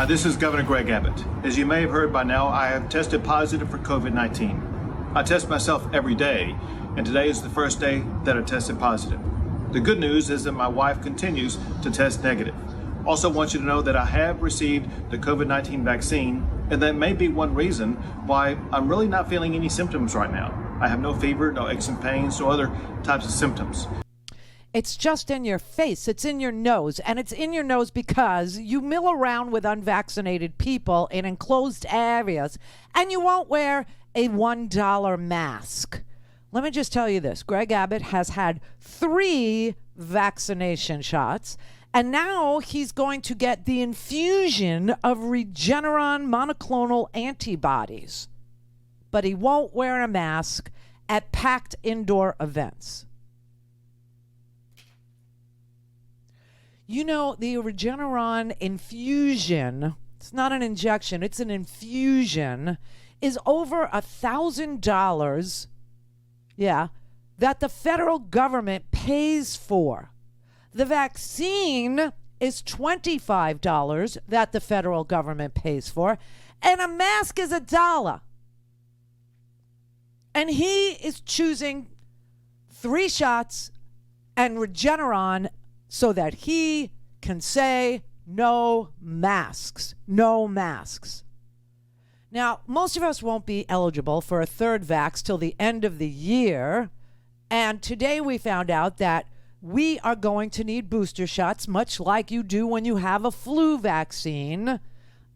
This is Governor Greg Abbott. As you may have heard by now, I have tested positive for COVID-19. I test myself every day, and today is the first day that I tested positive. The good news is that my wife continues to test negative. Also want you to know that I have received the COVID-19 vaccine, and that may be one reason why I'm really not feeling any symptoms right now. I have no fever, no aches and pains, no other types of symptoms. It's just in your face. It's in your nose. And it's in your nose because you mill around with unvaccinated people in enclosed areas and you won't wear a $1 mask. Let me just tell you this. Greg Abbott has had 3 vaccination shots, and now he's going to get the infusion of Regeneron monoclonal antibodies. But he won't wear a mask at packed indoor events. You know, the Regeneron infusion, it's not an injection, it's an infusion, is over $1,000, that the federal government pays for. The vaccine is $25 that the federal government pays for, and a mask is $1. And he is choosing 3 shots and Regeneron so that he can say no masks, no masks. Now, most of us won't be eligible for a 3rd vax till the end of the year. And today we found out that we are going to need booster shots, much like you do when you have a flu vaccine.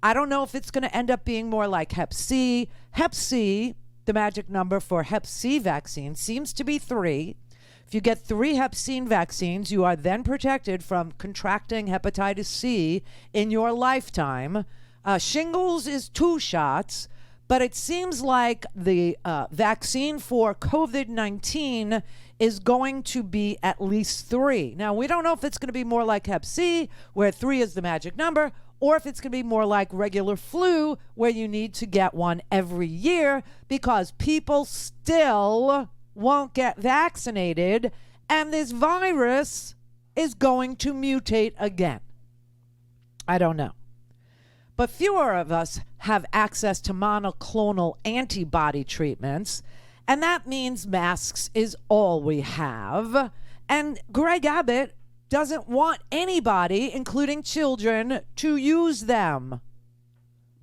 I don't know if it's going to end up being more like Hep C. Hep C, the magic number for Hep C vaccine, seems to be 3. If you get 3 Hep C vaccines, you are then protected from contracting hepatitis C in your lifetime. Shingles is 2 shots, but it seems like the vaccine for COVID-19 is going to be at least 3. Now, we don't know if it's going to be more like Hep C, where 3 is the magic number, or if it's going to be more like regular flu, where you need to get one every year because people still won't get vaccinated, and this virus is going to mutate again. I don't know. But fewer of us have access to monoclonal antibody treatments, and that means masks is all we have. And Greg Abbott doesn't want anybody, including children, to use them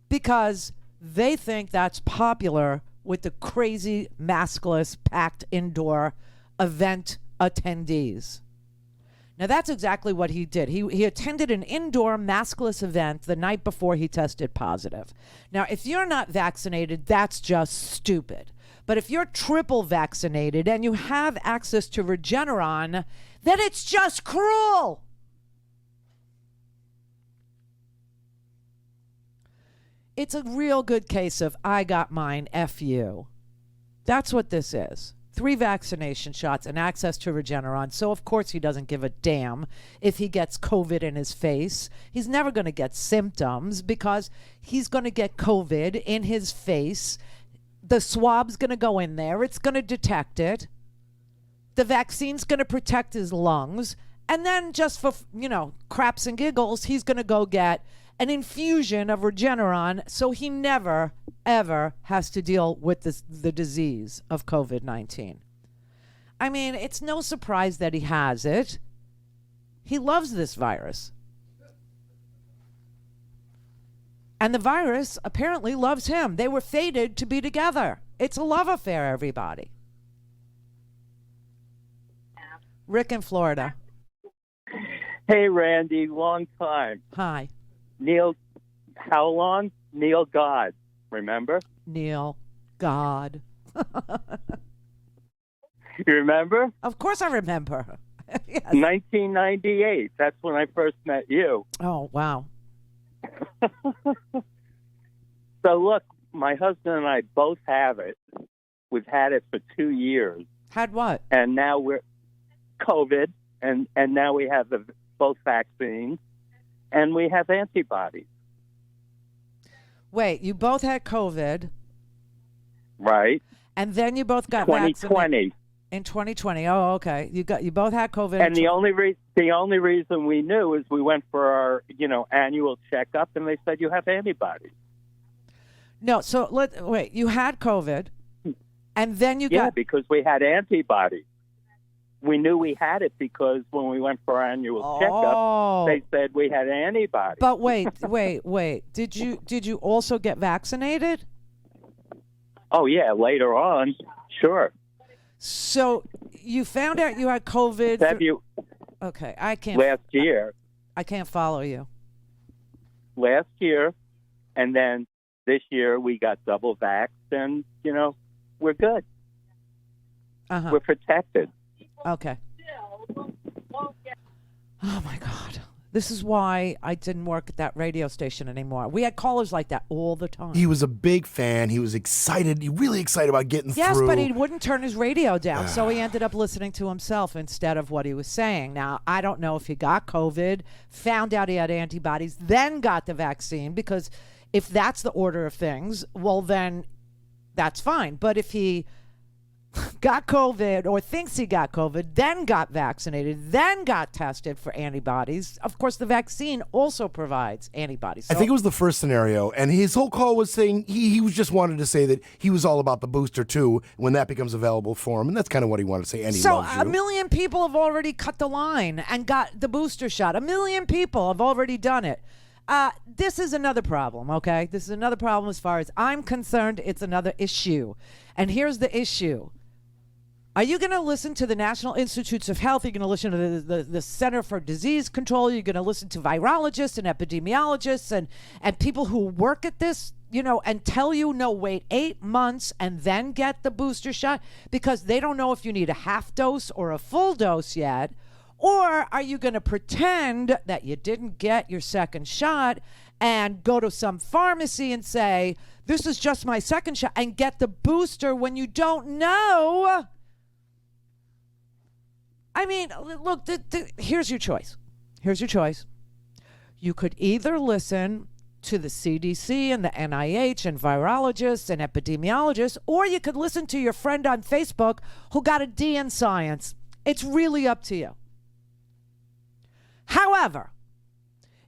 because they think that's popular with the crazy maskless packed indoor event attendees. Now, that's exactly what he did. He attended an indoor maskless event the night before he tested positive. Now, if you're not vaccinated, that's just stupid. But if you're triple vaccinated and you have access to Regeneron, then it's just cruel. It's a real good case of I got mine, F you. That's what this is. 3 vaccination shots and access to Regeneron. So, of course, he doesn't give a damn if he gets COVID in his face. He's never going to get symptoms because he's going to get COVID in his face. The swab's going to go in there. It's going to detect it. The vaccine's going to protect his lungs. And then just for, craps and giggles, he's going to go get an infusion of Regeneron so he never, ever has to deal with the disease of COVID-19. I mean, it's no surprise that he has it. He loves this virus. And the virus apparently loves him. They were fated to be together. It's a love affair, everybody. Rick in Florida. Hey, Randy, long time. Hi. Neil, how long? Neil God, remember? Neil God. You remember? Of course I remember. Yes. 1998. That's when I first met you. Oh, wow. So, look, my husband and I both have it. We've had it for 2 years. Had what? And now we're COVID, and now we have both vaccines, and we have antibodies. Wait, you both had COVID. Right. And then you both got 2020. In 2020. Oh, okay. You both had COVID. And the only reason we knew is we went for our annual checkup, and they said you have antibodies. No, so wait. You had COVID, and then you got because we had antibodies. We knew we had it because when we went for our annual checkup, they said we had antibodies. But wait. Did you also get vaccinated? Oh yeah, later on, sure. So you found out you had COVID. Okay, I can't. Last year. I can't follow you. Last year, and then this year we got double vaxxed, and we're good. We're protected. Okay. Oh my God. This is why I didn't work at that radio station anymore. We had callers like that all the time. He was a big fan. He was excited. Really excited about getting through. Yes, but he wouldn't turn his radio down, so he ended up listening to himself instead of what he was saying. Now, I don't know if he got COVID, found out he had antibodies, then got the vaccine, because if that's the order of things, well, then that's fine. But if he got COVID or thinks he got COVID, then got vaccinated, then got tested for antibodies. Of course, the vaccine also provides antibodies. So I think it was the first scenario, and his whole call was saying he was just wanted to say that he was all about the booster too when that becomes available for him, and that's kind of what he wanted to say. And he so loves you. 1 million people have already cut the line and got the booster shot. 1 million people have already done it. This is another problem, okay? This is another problem as far as I'm concerned. It's another issue. And here's the issue. Are you going to listen to the National Institutes of Health? You're going to listen to the Center for Disease Control. You're going to listen to virologists and epidemiologists and people who work at this, and tell you, no, wait 8 months and then get the booster shot, because they don't know if you need a half dose or a full dose yet. Or are you going to pretend that you didn't get your second shot and go to some pharmacy and say, this is just my second shot, and get the booster when you don't know? I mean, look, here's your choice. Here's your choice. You could either listen to the CDC and the NIH and virologists and epidemiologists, or you could listen to your friend on Facebook who got a D in science. It's really up to you. However,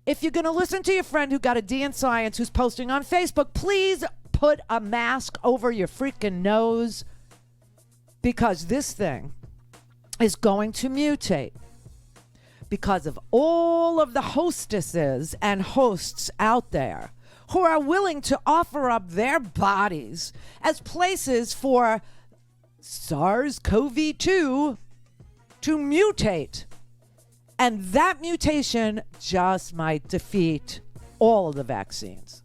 if you're going to listen to your friend who got a D in science who's posting on Facebook, please put a mask over your freaking nose, because this thing is going to mutate because of all of the hostesses and hosts out there who are willing to offer up their bodies as places for SARS-CoV-2 to mutate. And that mutation just might defeat all of the vaccines.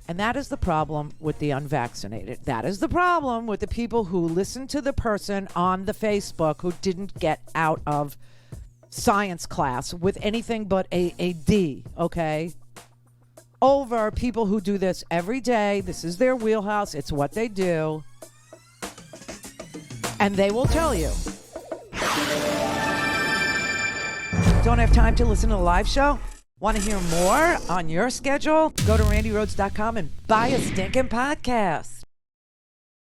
And that is the problem with the unvaccinated. That is the problem with the people who listen to the person on the Facebook who didn't get out of science class with anything but a D, okay? Over people who do this every day. This is their wheelhouse. It's what they do. And they will tell you. Don't have time to listen to the live show? Want to hear more on your schedule? Go to RandiRhodes.com and buy a stinking podcast.